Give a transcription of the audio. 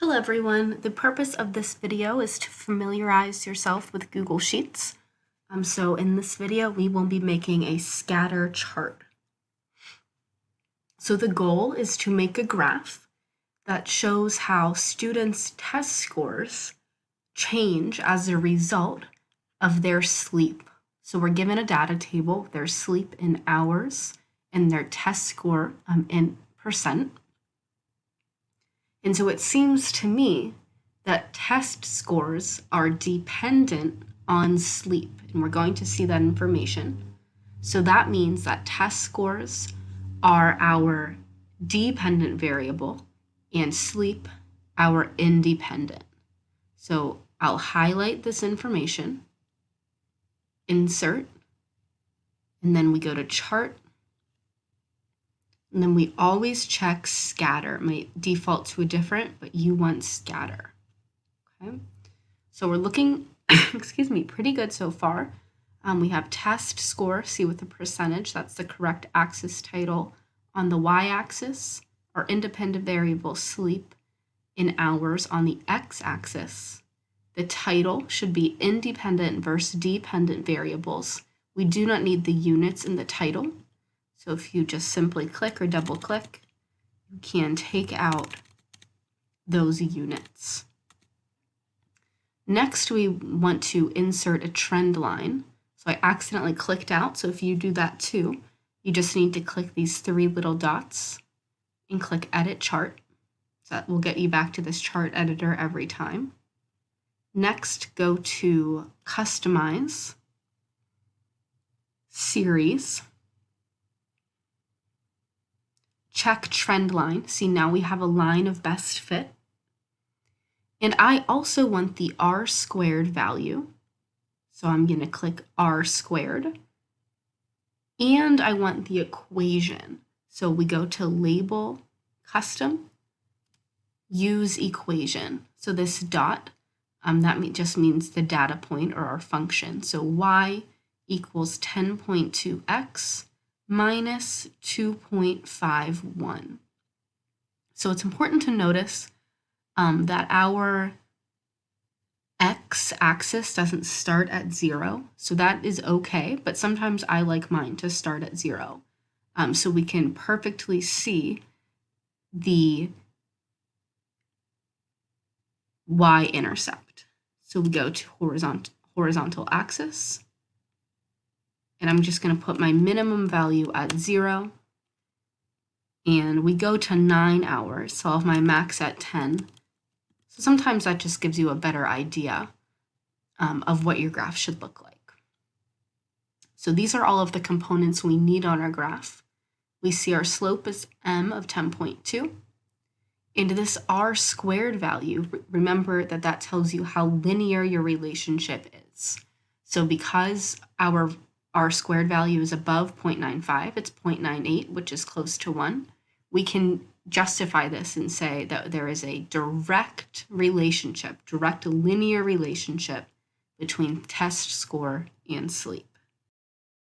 Hello everyone, the purpose of this video is to familiarize yourself with Google Sheets. So in this video, we will be making a scatter chart. So the goal is to make a graph that shows how students' test scores change as a result of their sleep. So we're given a data table, their sleep in hours and their test score in percent. And so it seems to me that test scores are dependent on sleep, and we're going to see that information. So that means that test scores are our dependent variable and sleep our independent. So I'll highlight this information, insert, and then we go to chart. And then we always check scatter. It might default to a different, but you want scatter. Okay. So we're looking, excuse me, pretty good so far. We have test score, see with the percentage, that's the correct axis title. On the y-axis, our independent variable sleep in hours. On the x-axis, the title should be independent versus dependent variables. We do not need the units in the title. So if you just simply click or double click, you can take out those units. Next, we want to insert a trend line. So I accidentally clicked out. So if you do that too, you just need to click these three little dots and click Edit Chart. So that will get you back to this chart editor every time. Next, go to Customize, Series, check trend line. See, now we have a line of best fit. And I also want the R squared value. So I'm going to click R squared. And I want the equation. So we go to Label, Custom, Use Equation. So this dot, that just means the data point or our function. So y equals 10.2x minus 2.51. So it's important to notice that our x-axis doesn't start at 0. So that is okay, but sometimes I like mine to start at 0. So we can perfectly see the y-intercept. So we go to horizontal axis. And I'm just going to put my minimum value at 0. And we go to 9 hours. So I'll have my max at 10. So sometimes that just gives you a better idea of what your graph should look like. So these are all of the components we need on our graph. We see our slope is m of 10.2. And this r squared value, remember that that tells you how linear your relationship is. So because our R squared value is above 0.95, it's 0.98, which is close to 1. We can justify this and say that there is a direct relationship, direct linear relationship between test score and sleep.